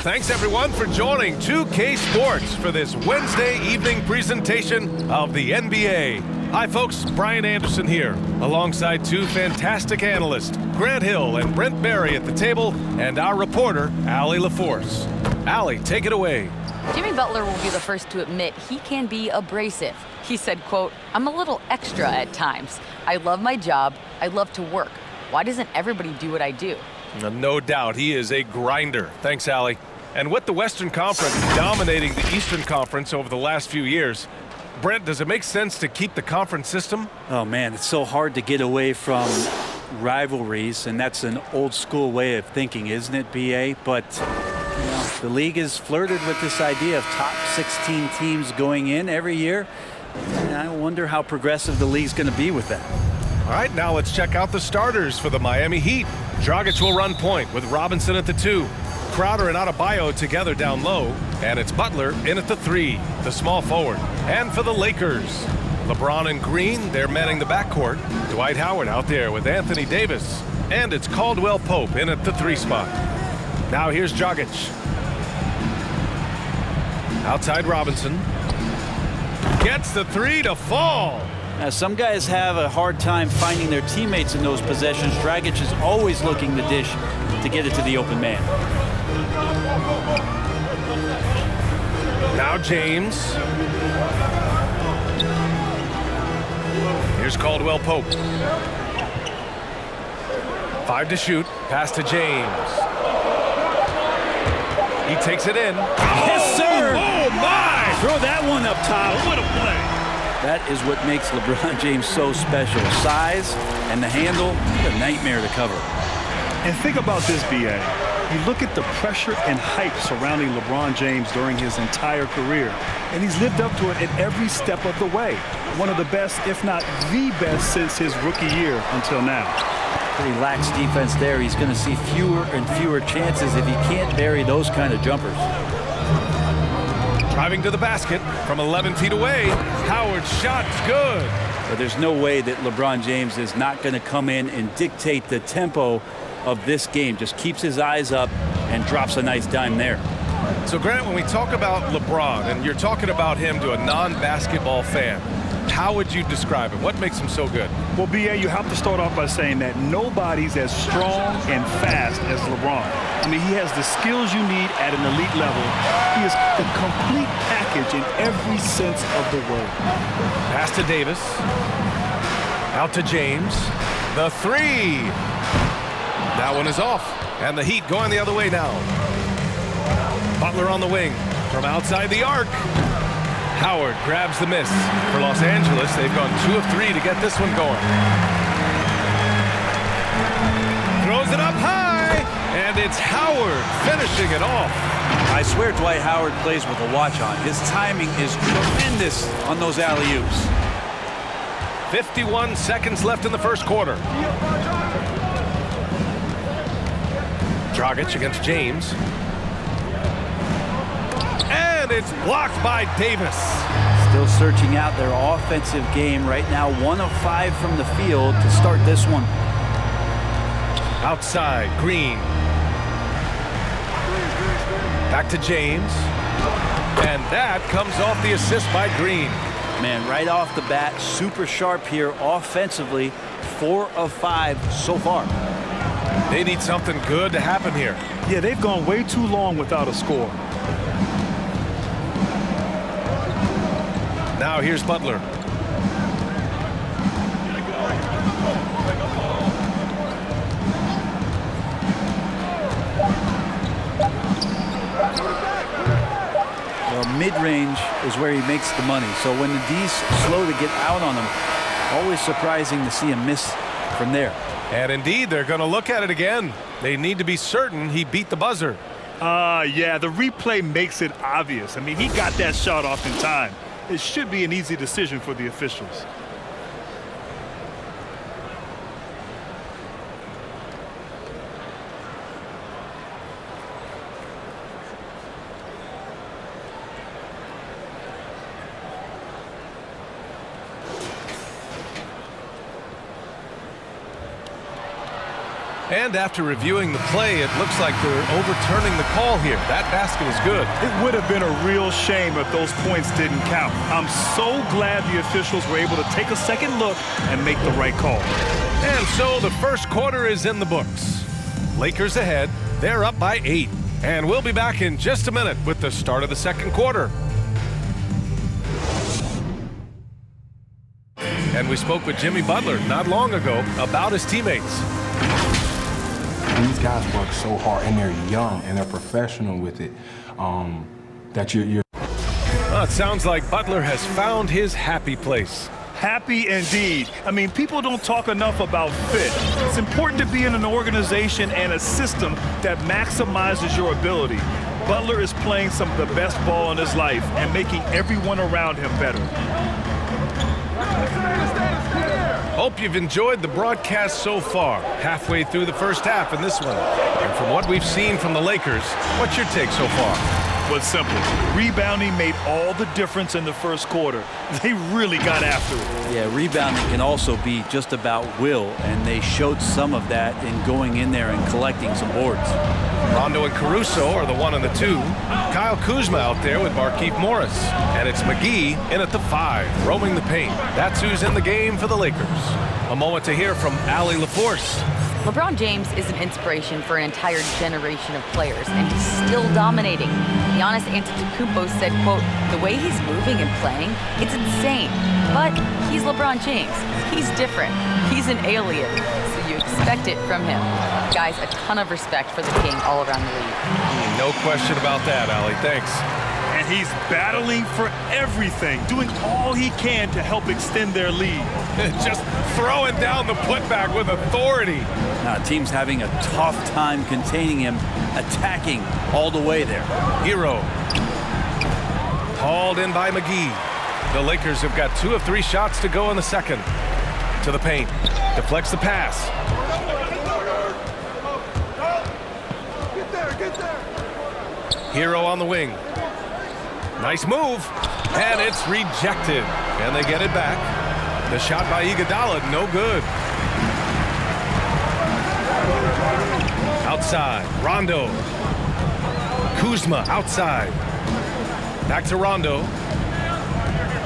Thanks everyone for joining 2K Sports for this Wednesday evening presentation of the NBA. Hi folks, Brian Anderson here, alongside two fantastic analysts, Grant Hill and Brent Barry at the table, and our reporter, Allie LaForce. Allie, take it away. Jimmy Butler will be the first to admit he can be abrasive. He said, quote, "I'm a little extra at times. I love my job. I love to work. Why doesn't everybody do what I do?" No doubt, he is a grinder. Thanks, Allie. And with the Western Conference dominating the Eastern Conference over the last few years, Brent, does it make sense to keep the conference system? Oh, man, it's so hard to get away from rivalries, and that's an old-school way of thinking, isn't it, B.A.? But the league has flirted with this idea of top 16 teams going in every year. And I wonder how progressive the league's going to be with that. All right, now let's check out the starters for the Miami Heat. Dragic will run point with Robinson at the 2. Crowder and Adebayo together down low. And it's Butler in at the 3, the small forward. And for the Lakers, LeBron and Green, they're manning the backcourt. Dwight Howard out there with Anthony Davis. And it's Caldwell Pope in at the 3 spot. Now here's Dragic. Outside Robinson. Gets the 3 to fall. Now, some guys have a hard time finding their teammates in those possessions. Dragic is always looking to dish to get it to the open man. Now James. Here's Caldwell Pope. 5 to shoot. Pass to James. He takes it in. Yes, sir. Oh, my! Throw that one up top. What a play. That is what makes LeBron James so special. Size and the handle, a nightmare to cover. And think about this, B.A. You look at the pressure and hype surrounding LeBron James during his entire career, and he's lived up to it at every step of the way. One of the best, if not the best, since his rookie year until now. Pretty lax defense there. He's going to see fewer and fewer chances if he can't bury those kind of jumpers. Driving to the basket from 11 feet away. Howard's shot's good. But there's no way that LeBron James is not going to come in and dictate the tempo of this game. Just keeps his eyes up and drops a nice dime there. So, Grant, when we talk about LeBron, and you're talking about him to a non-basketball fan, how would you describe him? What makes him so good? Well, B.A., you have to start off by saying that nobody's as strong and fast as LeBron. I mean, he has the skills you need at an elite level. He is the complete package in every sense of the word. Pass to Davis. Out to James. The 3. That one is off. And the Heat going the other way now. Butler on the wing from outside the arc. Howard grabs the miss. For Los Angeles, they've gone 2 of 3 to get this one going. Throws it up high, and it's Howard finishing it off. I swear Dwight Howard plays with a watch on. His timing is tremendous on those alley-oops. 51 seconds left in the first quarter. Dragic against James. And it's blocked by Davis. Still searching out their offensive game right now. 1 of 5 from the field to start this one. Outside, Green. Back to James. And that comes off the assist by Green. Man, right off the bat, super sharp here offensively. 4 of 5 so far. They need something good to happen here. Yeah, they've gone way too long without a score. Now here's Butler. Well, mid-range is where he makes the money. So when the D's slow to get out on him, always surprising to see him miss from there. And indeed, they're going to look at it again. They need to be certain he beat the buzzer. Yeah, the replay makes it obvious. I mean, he got that shot off in time. It should be an easy decision for the officials. And after reviewing the play, it looks like they're overturning the call here. That basket is good. It would have been a real shame if those points didn't count. I'm so glad the officials were able to take a second look and make the right call. And so the first quarter is in the books. Lakers ahead. They're up by 8. And we'll be back in just a minute with the start of the second quarter. And we spoke with Jimmy Butler not long ago about his teammates. These guys work so hard, and they're young, and they're professional with it, that you're Well, it sounds like Butler has found his happy place. Happy indeed. I mean, people don't talk enough about fit. It's important to be in an organization and a system that maximizes your ability. Butler is playing some of the best ball in his life and making everyone around him better. Hope you've enjoyed the broadcast so far, halfway through the first half in this one. And from what we've seen from the Lakers, what's your take so far? Was simple. Rebounding made all the difference in the first quarter. They really got after it. Yeah, rebounding can also be just about will, and they showed some of that in going in there and collecting some boards. Rondo and Caruso are the 1 and the 2. Kyle Kuzma out there with Markieff Morris. And it's McGee in at the 5, roaming the paint. That's who's in the game for the Lakers. A moment to hear from Allie LaForce. LeBron James is an inspiration for an entire generation of players, and he's still dominating. Giannis Antetokounmpo said, quote, "The way he's moving and playing, it's insane. But he's LeBron James. He's different. He's an alien. So you expect it from him." Guys, a ton of respect for the king all around the league. No question about that, Allie. Thanks. And he's battling for everything, doing all he can to help extend their lead. Just throwing down the putback with authority. Team's having a tough time containing him, attacking all the way there. Hero. Hauled in by McGee. The Lakers have got 2 of 3 shots to go in the second. To the paint. Deflects the pass. Hero on the wing. Nice move. And it's rejected. And they get it back. The shot by Iguodala, no good. Outside, Rondo. Kuzma outside. Back to Rondo.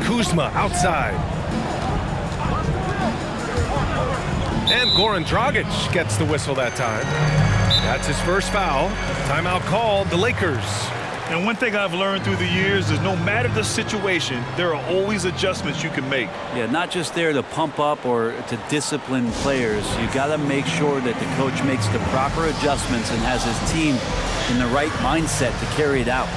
Kuzma outside. And Goran Dragic gets the whistle that time. That's his first foul. Timeout called, the Lakers. And one thing I've learned through the years is no matter the situation, there are always adjustments you can make. Yeah, not just there to pump up or to discipline players. You got to make sure that the coach makes the proper adjustments and has his team in the right mindset to carry it out.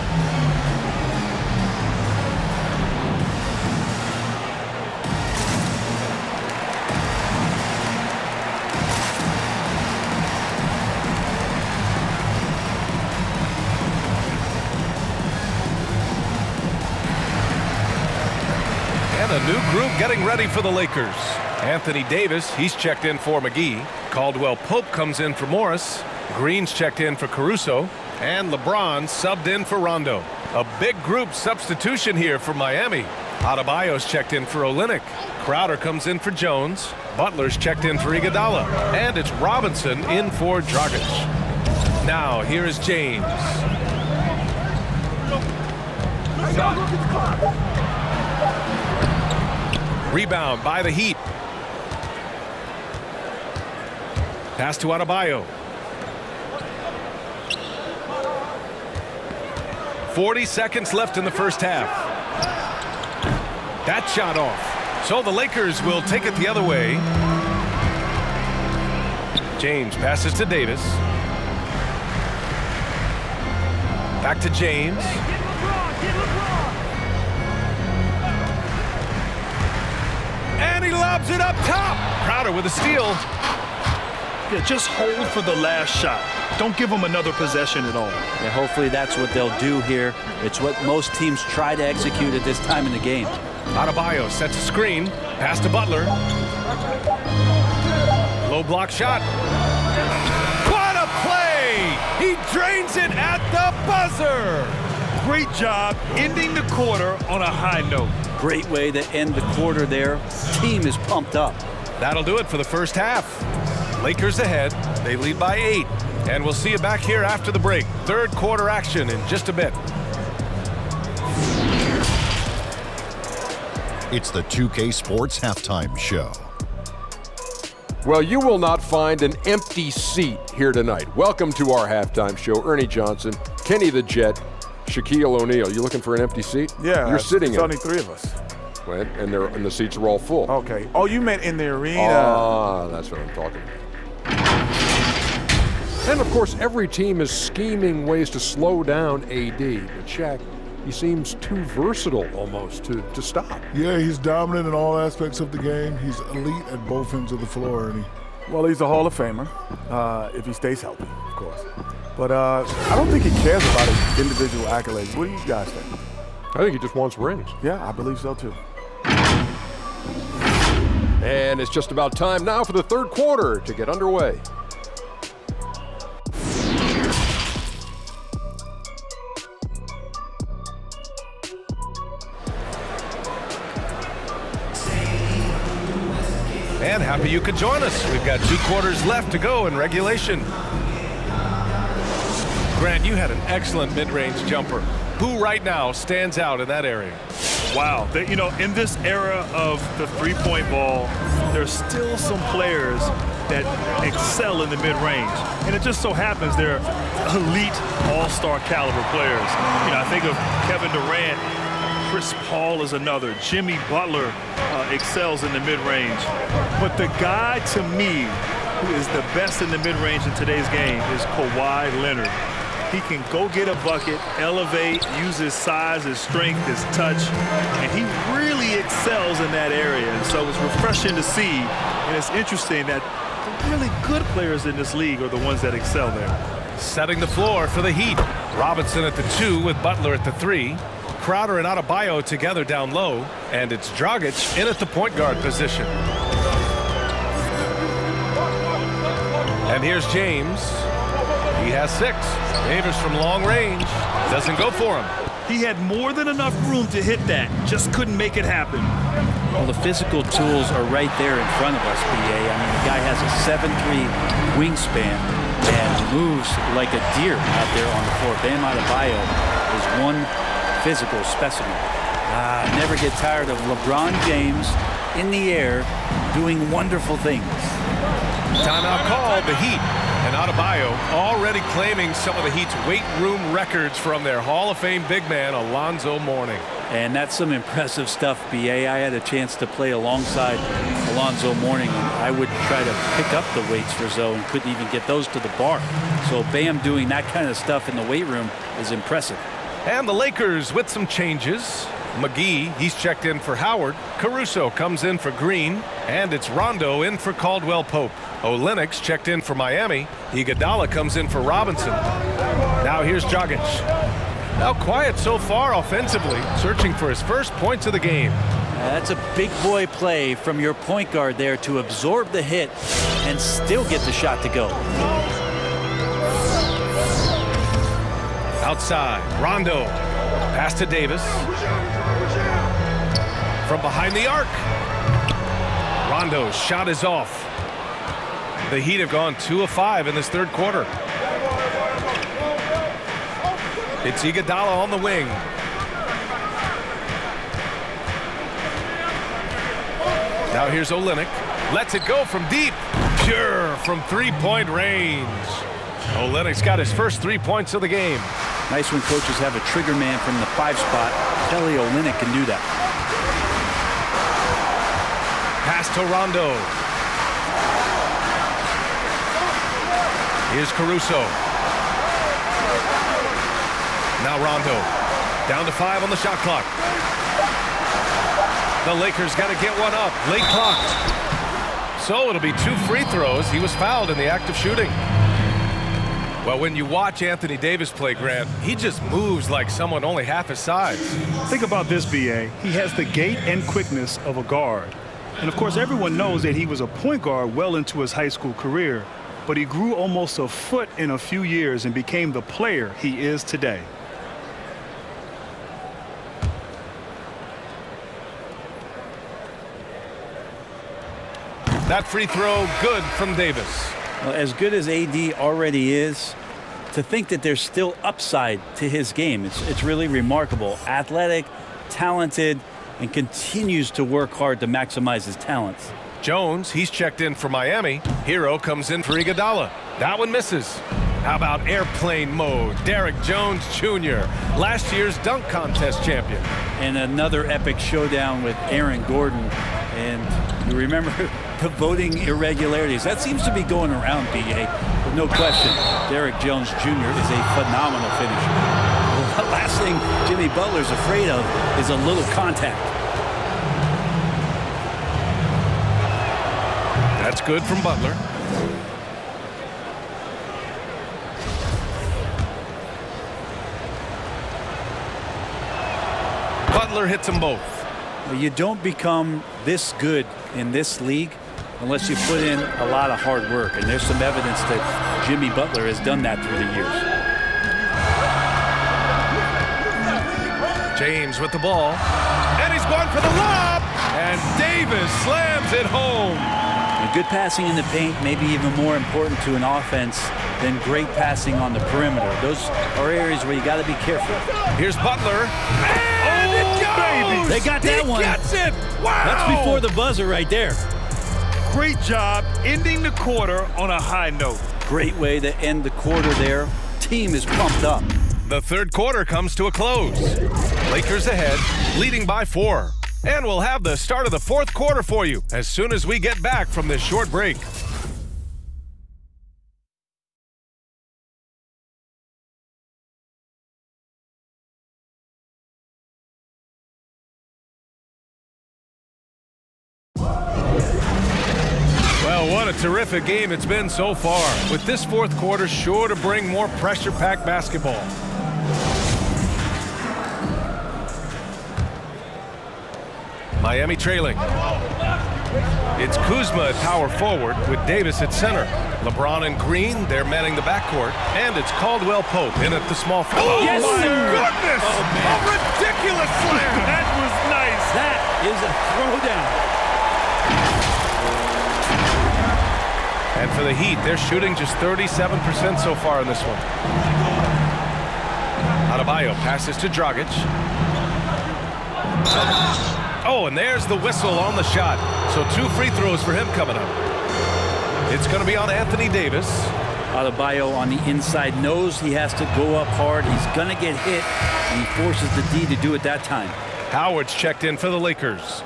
A new group getting ready for the Lakers. Anthony Davis, he's checked in for McGee. Caldwell Pope comes in for Morris. Green's checked in for Caruso. And LeBron subbed in for Rondo. A big group substitution here for Miami. Adebayo's checked in for Olynyk. Crowder comes in for Jones. Butler's checked in for Iguodala. And it's Robinson in for Dragic. Now, here is James. Rebound by the Heat. Pass to Adebayo. 40 seconds left in the first half. That shot off. So the Lakers will take it the other way. James passes to Davis. Back to James. And he lobs it up top. Crowder with a steal. Yeah, just hold for the last shot. Don't give them another possession at all. Yeah, hopefully that's what they'll do here. It's what most teams try to execute at this time in the game. Adebayo sets a screen. Pass to Butler. Low block shot. What a play! He drains it at the buzzer. Great job ending the quarter on a high note. Great way to end the quarter there. Team is pumped up. That'll do it for the first half. Lakers ahead. They lead by 8. And we'll see you back here after the break. Third quarter action in just a bit. It's the 2K Sports Halftime Show. Well, you will not find an empty seat here tonight. Welcome to our halftime show. Ernie Johnson, Kenny the Jet, Shaquille O'Neal. You looking for an empty seat? Yeah, you're sitting it's in. only 3 of us. Right, and the seats are all full. Okay. Oh, you meant in the arena? Ah, that's what I'm talking about. And of course, every team is scheming ways to slow down AD. But Shaq, he seems too versatile almost to stop. Yeah, he's dominant in all aspects of the game. He's elite at both ends of the floor, and Well, he's a Hall of Famer, if he stays healthy, of course. But I don't think he cares about his individual accolades. What do you guys think? I think he just wants rings. Yeah, I believe so too. And it's just about time now for the third quarter to get underway. And happy you could join us. We've got 2 quarters left to go in regulation. Grant, you had an excellent mid-range jumper. Who right now stands out in that area? Wow. You know, in this era of the three-point ball, there's still some players that excel in the mid-range. And it just so happens they're elite all-star caliber players. You know, I think of Kevin Durant, Chris Paul is another. Jimmy Butler excels in the mid-range. But the guy, to me, who is the best in the mid-range in today's game is Kawhi Leonard. He can go get a bucket, elevate, use his size, his strength, his touch, and he really excels in that area. And so it's refreshing to see, and it's interesting that the really good players in this league are the ones that excel there. Setting the floor for the Heat. Robinson at the 2 with Butler at the 3. Crowder and Adebayo together down low, and it's Dragic in at the point guard position. And here's James. He has 6. Davis from long range doesn't go for him. He had more than enough room to hit that, just couldn't make it happen. Well, the physical tools are right there in front of us, BA. I mean, the guy has a 7'3" wingspan and moves like a deer out there on the floor. Bam Adebayo is one physical specimen. Never get tired of LeBron James in the air doing wonderful things. Timeout called, the Heat. And Adebayo already claiming some of the Heat's weight room records from their Hall of Fame big man, Alonzo Mourning. And that's some impressive stuff, BA. I had a chance to play alongside Alonzo Mourning, and I would try to pick up the weights for Zoe and couldn't even get those to the bar. So Bam doing that kind of stuff in the weight room is impressive. And the Lakers with some changes. McGee, he's checked in for Howard. Caruso comes in for Green. And it's Rondo in for Caldwell Pope. Olenek's checked in for Miami. Iguodala comes in for Robinson. Now here's Dragic. Now quiet so far offensively, searching for his first points of the game. That's a big boy play from your point guard there to absorb the hit and still get the shot to go. Outside, Rondo. Pass to Davis. From behind the arc. Rondo's shot is off. The Heat have gone 2 of 5 in this third quarter. It's Iguodala on the wing. Now here's Olynyk. Lets it go from deep. Pure from three-point range. Olynyk's got his first 3 points of the game. Nice when coaches have a trigger man from the 5 spot. Kelly Olynyk can do that. Pass to Rondo. Here's Caruso. Now Rondo. Down to 5 on the shot clock. The Lakers got to get one up. Late clock. So it'll be 2 free throws. He was fouled in the act of shooting. Well, when you watch Anthony Davis play, Grant, he just moves like someone only half his size. Think about this, BA. He has the gait and quickness of a guard. And of course, everyone knows that he was a point guard well into his high school career, but he grew almost a foot in a few years and became the player he is today. That free throw good from Davis. Well, as good as AD already is, to think that there's still upside to his game, it's really remarkable. Athletic, talented, and continues to work hard to maximize his talents. Jones, he's checked in for Miami. Hero comes in for Iguodala. That one misses. How about airplane mode? Derek Jones Jr., last year's dunk contest champion. And another epic showdown with Aaron Gordon. And you remember the voting irregularities. That seems to be going around, BA. But no question, Derek Jones Jr. is a phenomenal finisher. The last thing Jimmy Butler's afraid of is a little contact. That's good from Butler. Butler hits them both. You don't become this good in this league unless you put in a lot of hard work. And there's some evidence that Jimmy Butler has done that through the years. James with the ball. And he's going for the lob. And Davis slams it home. And good passing in the paint may be even more important to an offense than great passing on the perimeter. Those are areas where you got to be careful. Here's Butler. And it goes! They got that one. He gets it! Wow! That's before the buzzer right there. Great job ending the quarter on a high note. Great way to end the quarter there. Team is pumped up. The third quarter comes to a close. Lakers ahead, leading by 4. And we'll have the start of the fourth quarter for you as soon as we get back from this short break. Well, what a terrific game it's been so far, with this fourth quarter sure to bring more pressure-packed basketball. Miami trailing. It's Kuzma at power forward with Davis at center. LeBron and Green, they're manning the backcourt. And it's Caldwell Pope in at the small forward. Oh, Yes, my sir. goodness! A ridiculous slam! That was nice. That is a throwdown. And for the Heat, they're shooting just 37% so far in this one. Adebayo passes to Dragic. Oh, and there's the whistle on the shot. So 2 free throws for him coming up. It's going to be on Anthony Davis. Adebayo on the inside knows he has to go up hard. He's going to get hit, and he forces the D to do it that time. Howard's checked in for the Lakers.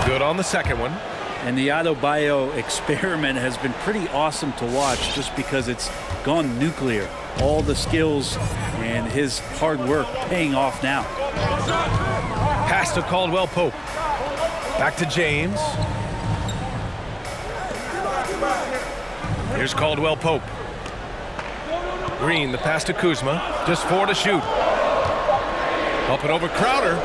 Good on the second one. And the Adebayo experiment has been pretty awesome to watch just because it's gone nuclear. All the skills and his hard work paying off now. Pass to Caldwell Pope. Back to James. Here's Caldwell Pope. Green, the pass to Kuzma. Just 4 to shoot. Up and over Crowder.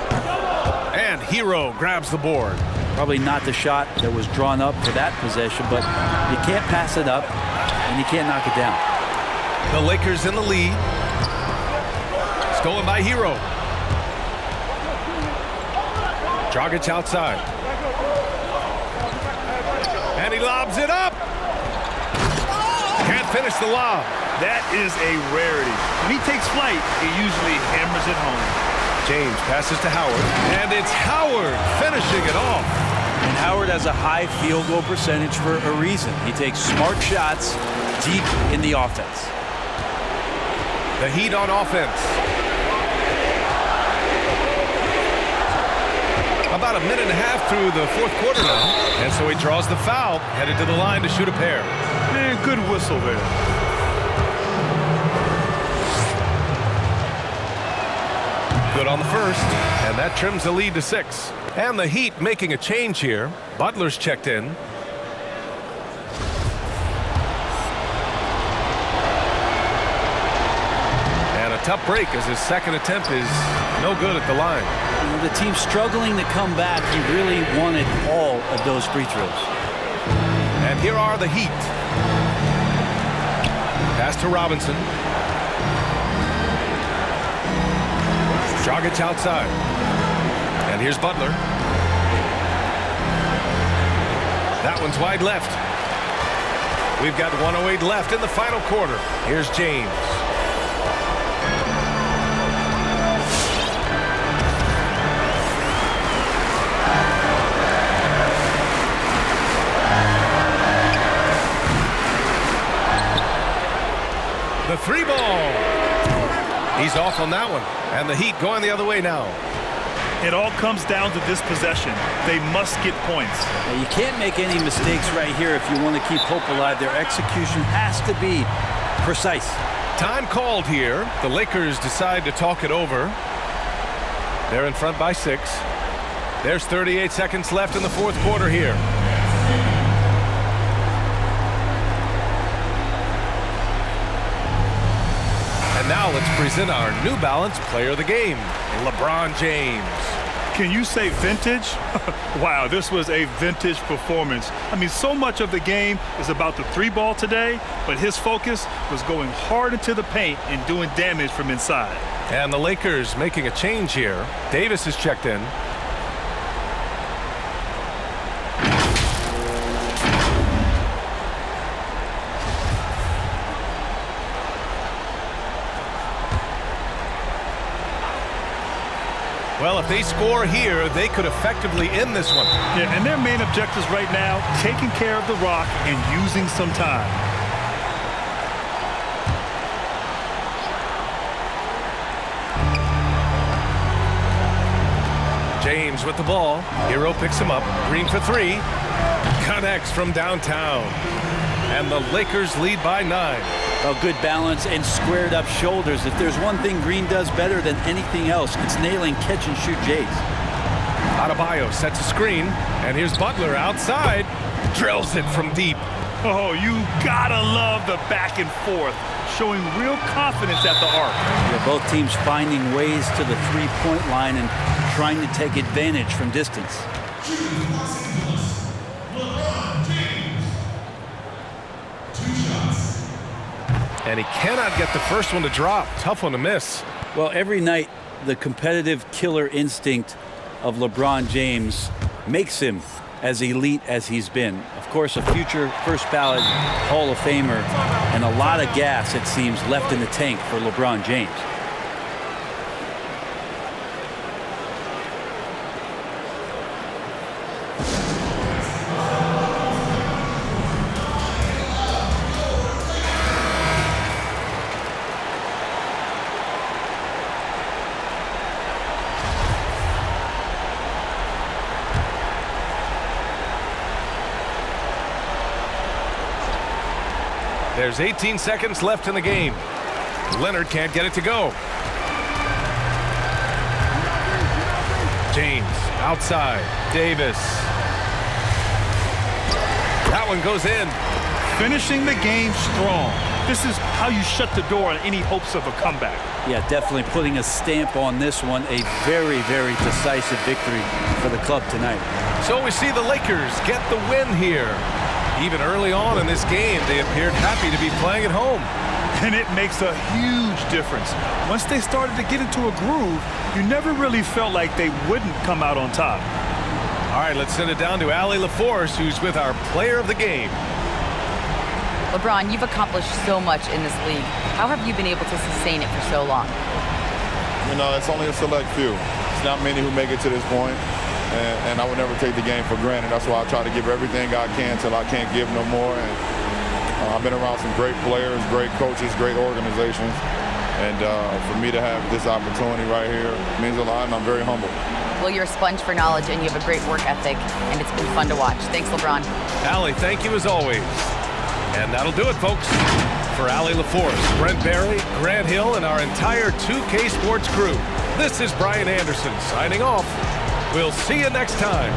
And Hero grabs the board. Probably not the shot that was drawn up for that possession, but you can't pass it up and you can't knock it down. The Lakers in the lead. Stolen by Hero. Dragic outside. And he lobs it up. Can't finish the lob. That is a rarity. When he takes flight, he usually hammers it home. James passes to Howard. And it's Howard finishing it off. And Howard has a high field goal percentage for a reason. He takes smart shots deep in the offense. The Heat on offense. About a minute and a half through the fourth quarter now. And so he draws the foul, headed to the line to shoot a pair. Man, good whistle there. Good on the first, and that trims the lead to 6. And the Heat making a change here. Butler's checked in. And a tough break as his second attempt is no good at the line. The team's struggling to come back. He really wanted all of those free throws. And here are the Heat. Pass to Robinson. Dragic outside. And here's Butler. That one's wide left. We've got 1:08 left in the final quarter. Here's James. The three ball. He's off on that one. And the Heat going the other way now. It all comes down to this possession. They must get points. Now, you can't make any mistakes right here if you want to keep hope alive. Their execution has to be precise. Time called here. The Lakers decide to talk it over. They're in front by 6. There's 38 seconds left in the fourth quarter here. And now let's present our New Balance Player of the Game, LeBron James. Can you say vintage? Wow, this was a vintage performance. I mean, so much of the game is about the three ball today, but his focus was going hard into the paint and doing damage from inside. And the Lakers making a change here. Davis is checked in. Well, if they score here, they could effectively end this one. Yeah, and their main objectives right now, taking care of the rock and using some time. James with the ball. Hero picks him up. Green for 3. Connects from downtown. And the Lakers lead by 9. A good balance and squared up shoulders. If there's one thing Green does better than anything else, it's nailing catch and shoot Jays. Adebayo sets a screen, and here's Butler outside. Drills it from deep. Oh, you gotta love the back and forth, showing real confidence at the arc. Yeah, both teams finding ways to the three-point line and trying to take advantage from distance. And he cannot get the first one to drop. Tough one to miss. Well, every night, the competitive killer instinct of LeBron James makes him as elite as he's been. Of course, a future first ballot Hall of Famer and a lot of gas, it seems, left in the tank for LeBron James. There's 18 seconds left in the game. Leonard can't get it to go. James outside. Davis. That one goes in. Finishing the game strong. This is how you shut the door on any hopes of a comeback. Yeah, definitely putting a stamp on this one. A very, very decisive victory for the club tonight. So we see the Lakers get the win here. Even early on in this game, they appeared happy to be playing at home. And it makes a huge difference. Once they started to get into a groove, you never really felt like they wouldn't come out on top. All right, let's send it down to Allie LaForce, who's with our player of the game. LeBron, you've accomplished so much in this league. How have you been able to sustain it for so long? You know, it's only a select few. It's not many who make it to this point. And I would never take the game for granted. That's why I try to give everything I can till I can't give no more. And I've been around some great players, great coaches, great organizations. And for me to have this opportunity right here means a lot, and I'm very humbled. Well, you're a sponge for knowledge, and you have a great work ethic, and it's been fun to watch. Thanks, LeBron. Allie, thank you as always. And that'll do it, folks. For Allie LaForce, Brent Barry, Grant Hill, and our entire 2K Sports crew, this is Brian Anderson signing off. We'll see you next time.